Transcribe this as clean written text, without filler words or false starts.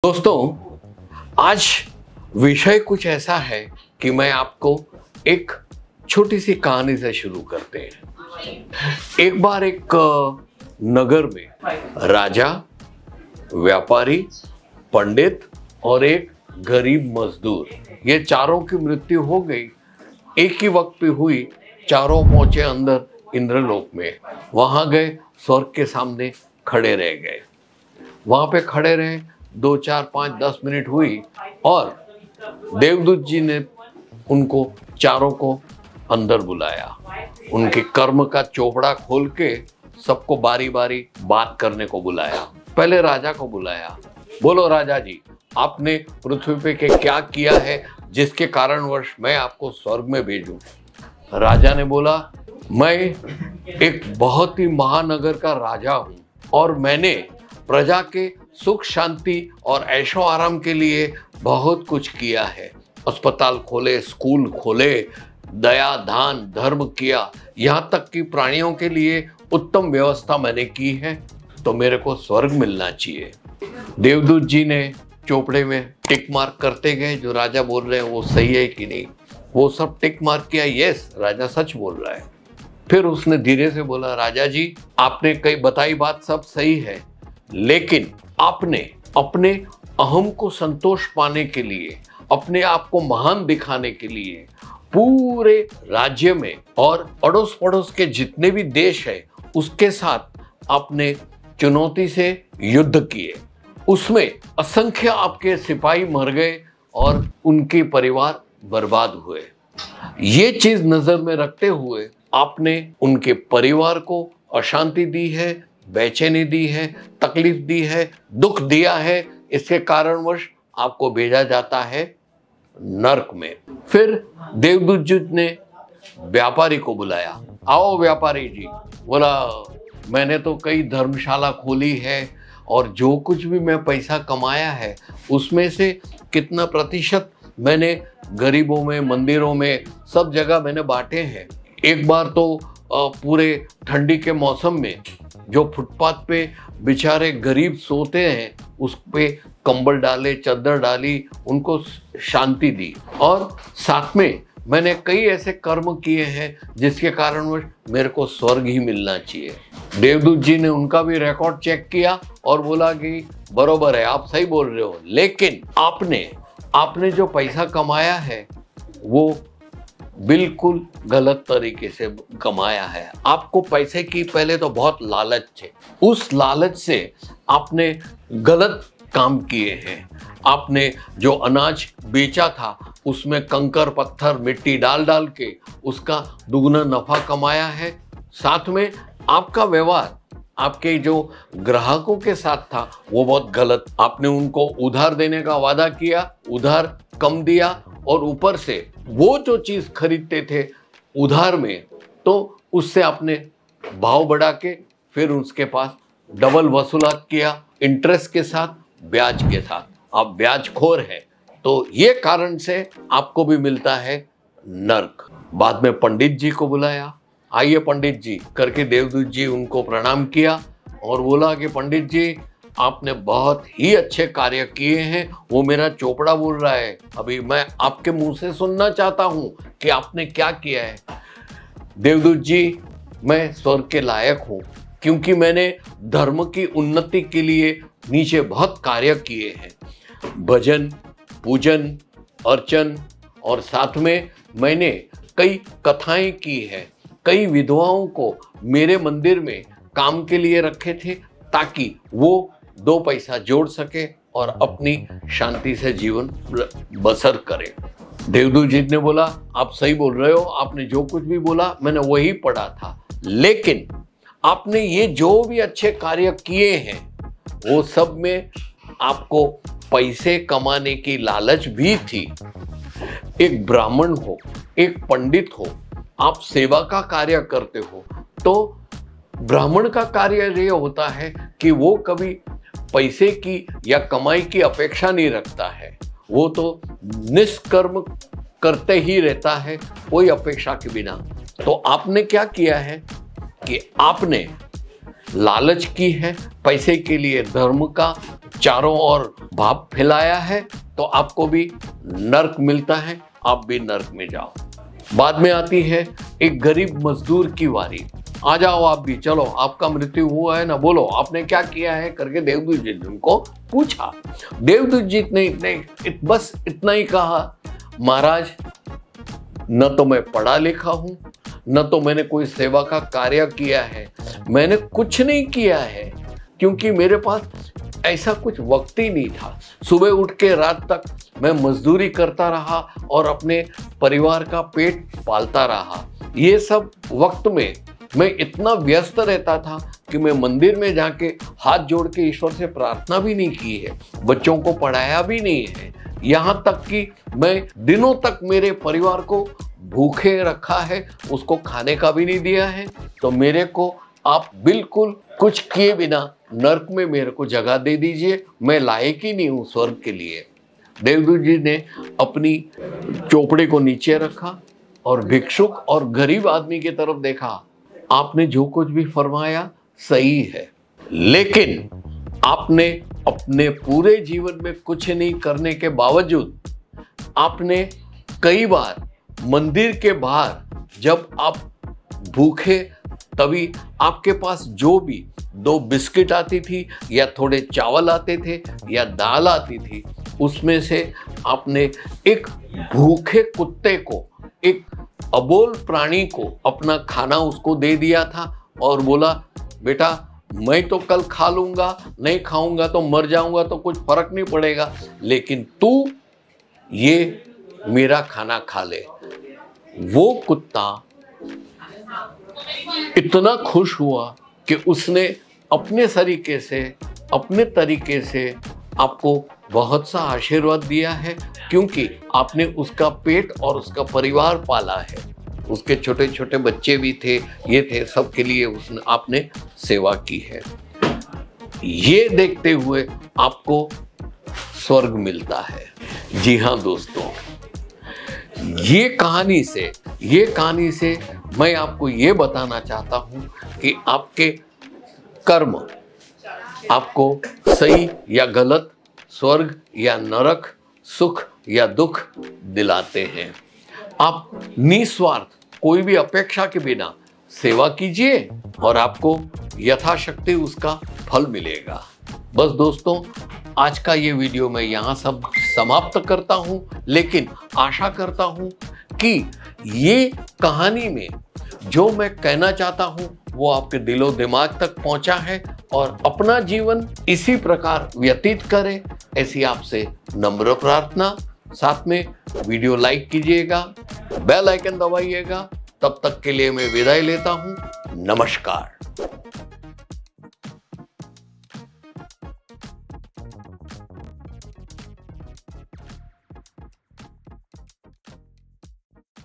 दोस्तों, आज विषय कुछ ऐसा है कि मैं आपको एक छोटी सी कहानी से शुरू करते हैं। एक बार एक नगर में राजा, व्यापारी, पंडित और एक गरीब मजदूर, ये चारों की मृत्यु हो गई। एक ही वक्त पे हुई। चारों पहुंचे अंदर इंद्रलोक में। वहां गए, स्वर्ग के सामने खड़े रह गए। वहां पे खड़े रहे, 2, 4, 5, 10 मिनट हुई और देवदूत जी ने उनको चारों को अंदर बुलाया। उनके कर्म का चोपड़ा खोल के सबको बारी बारी बात करने को बुलाया। पहले राजा को बुलाया। बोलो राजा जी, आपने पृथ्वी पे के क्या किया है जिसके कारणवश मैं आपको स्वर्ग में भेजूं? राजा ने बोला, मैं एक बहुत ही महानगर का राजा हूं और मैंने प्रजा के सुख शांति और ऐशो आराम के लिए बहुत कुछ किया है। अस्पताल खोले, स्कूल खोले, दया दान धर्म किया, यहाँ तक कि प्राणियों के लिए उत्तम व्यवस्था मैंने की है, तो मेरे को स्वर्ग मिलना चाहिए। देवदूत जी ने चोपड़े में टिक मार्क करते गए, जो राजा बोल रहे हैं वो सही है कि नहीं। वो सब टिक मार्क किया, यस राजा सच बोल रहा है। फिर उसने धीरे से बोला, राजा जी आपने कई बताई बात सब सही है, लेकिन आपने अपने अहम को संतोष पाने के लिए, अपने आप को महान दिखाने के लिए पूरे राज्य में और अड़ोस पड़ोस के जितने भी देश है उसके साथ आपने चुनौती से युद्ध किए। उसमें असंख्य आपके सिपाही मर गए और उनके परिवार बर्बाद हुए। ये चीज नजर में रखते हुए आपने उनके परिवार को अशांति दी है, बेचैनी दी है, तकलीफ दी है, दुख दिया है। इसके कारणवश आपको भेजा जाता है नरक में। फिर देवदूत जी ने व्यापारी को बुलाया। आओ व्यापारी जी। बोला, मैंने तो कई धर्मशाला खोली है और जो कुछ भी मैं पैसा कमाया है उसमें से कितना प्रतिशत मैंने गरीबों में, मंदिरों में, सब जगह मैंने बांटे हैं। एक बार तो पूरे ठंडी के मौसम में जो फुटपाथ पे बेचारे गरीब सोते हैं उस पे कंबल डाले, चादर डाली, उनको शांति दी। और साथ में मैंने कई ऐसे कर्म किए हैं जिसके कारणवश मेरे को स्वर्ग ही मिलना चाहिए। देवदूत जी ने उनका भी रिकॉर्ड चेक किया और बोला कि बरोबर है, आप सही बोल रहे हो, लेकिन आपने जो पैसा कमाया है वो बिल्कुल गलत तरीके से कमाया है। आपको पैसे की पहले तो बहुत लालच थे, उस लालच से आपने गलत काम किए हैं। आपने जो अनाज बेचा था उसमें कंकर पत्थर मिट्टी डाल डाल के उसका दुगना नफा कमाया है। साथ में आपका व्यवहार आपके जो ग्राहकों के साथ था वो बहुत गलत। आपने उनको उधार देने का वादा किया, उधार कम दिया और ऊपर से वो जो चीज खरीदते थे उधार में तो उससे आपने भाव बढ़ा के फिर उसके पास डबल वसूलात किया, इंटरेस्ट के साथ, ब्याज के साथ। आप ब्याजखोर हैं, तो ये कारण से आपको भी मिलता है नर्क। बाद में पंडित जी को बुलाया। आइए पंडित जी करके देवदूत जी उनको प्रणाम किया और बोला कि पंडित जी आपने बहुत ही अच्छे कार्य किए हैं। वो मेरा चोपड़ा बोल रहा है, अभी मैं आपके मुंह से सुनना चाहता हूं कि आपने क्या किया है। देवदूत जी, मैं स्वर्ग के लायक हूं क्योंकि मैंने धर्म की उन्नति के लिए नीचे बहुत कार्य किए हैं, भजन, पूजन, अर्चन, और साथ में मैंने कई कथाएं की है। कई विधवाओं को मेरे मंदिर में काम के लिए रखे थे ताकि वो 2 पैसा जोड़ सके और अपनी शांति से जीवन बसर करे। देवदूत जी ने बोला, आप सही बोल रहे हो, आपने जो कुछ भी बोला मैंने वही पढ़ा था, लेकिन आपने ये जो भी अच्छे कार्य किए हैं वो सब में आपको पैसे कमाने की लालच भी थी। एक ब्राह्मण हो, एक पंडित हो, आप सेवा का कार्य करते हो, तो ब्राह्मण का कार्य ये होता है कि वो कभी पैसे की या कमाई की अपेक्षा नहीं रखता है। वो तो निष्कर्म करते ही रहता है, कोई अपेक्षा के बिना। तो आपने क्या किया है कि आपने लालच की है, पैसे के लिए धर्म का चारों ओर भाव फैलाया है, तो आपको भी नर्क मिलता है, आप भी नर्क में जाओ। बाद में आती है एक गरीब मजदूर की बारी। आ जाओ आप भी, चलो आपका मृत्यु हुआ है ना, बोलो आपने क्या किया है करके देवदूत जी ने उनको पूछा। देवदूत जी ने बस इतना ही कहा, महाराज न तो मैं पढ़ा लिखा हूं, न तो मैंने कोई सेवा का कार्य किया है, मैंने कुछ नहीं किया है, क्योंकि मेरे पास ऐसा कुछ वक्त ही नहीं था। सुबह उठ के रात तक मैं मजदूरी करता रहा और अपने परिवार का पेट पालता रहा। ये सब वक्त में मैं इतना व्यस्त रहता था कि मैं मंदिर में जाके हाथ जोड़ के ईश्वर से प्रार्थना भी नहीं की है, बच्चों को पढ़ाया भी नहीं है, यहाँ तक कि मैं दिनों तक मेरे परिवार को भूखे रखा है, उसको खाने का भी नहीं दिया है। तो मेरे को आप बिल्कुल कुछ किए बिना नर्क में मेरे को जगह दे दीजिए, मैं लायक ही नहीं हूँ स्वर्ग के लिए। देवदूत जी ने अपनी चोपड़े को नीचे रखा और भिक्षुक और गरीब आदमी की तरफ देखा। आपने जो कुछ भी फरमाया सही है, लेकिन आपने अपने पूरे जीवन में कुछ नहीं करने के बावजूद आपने कई बार मंदिर के बाहर जब आप भूखे, तभी आपके पास जो भी 2 बिस्किट आती थी या थोड़े चावल आते थे या दाल आती थी, उसमें से आपने एक भूखे कुत्ते को, एक अबोल प्राणी को अपना खाना उसको दे दिया था और बोला, बेटा मैं तो कल खा लूंगा, नहीं खाऊंगा तो मर जाऊंगा, तो कुछ फर्क नहीं पड़ेगा, लेकिन तू ये मेरा खाना खा ले। वो कुत्ता इतना खुश हुआ कि उसने अपने तरीके से आपको बहुत सा आशीर्वाद दिया है, क्योंकि आपने उसका पेट और उसका परिवार पाला है। उसके छोटे छोटे बच्चे भी थे, ये थे, सबके लिए आपने सेवा की है। ये देखते हुए आपको स्वर्ग मिलता है। जी हाँ दोस्तों, ये कहानी से मैं आपको ये बताना चाहता हूँ कि आपके कर्म आपको सही या गलत, स्वर्ग या नरक, सुख या दुख दिलाते हैं। आप निस्वार्थ, कोई भी अपेक्षा के बिना सेवा कीजिए और आपको यथाशक्ति उसका फल मिलेगा। बस दोस्तों, आज का ये वीडियो मैं यहाँ सब समाप्त करता हूँ, लेकिन आशा करता हूँ कि ये कहानी में जो मैं कहना चाहता हूँ वो आपके दिलो दिमाग तक पहुँचा है और अपना जीवन इसी प्रकार व्यतीत करें, ऐसी आपसे नम्र प्रार्थना। साथ में वीडियो लाइक कीजिएगा, बेल आइकन दबाइएगा। तब तक के लिए मैं विदाई लेता हूँ। नमस्कार।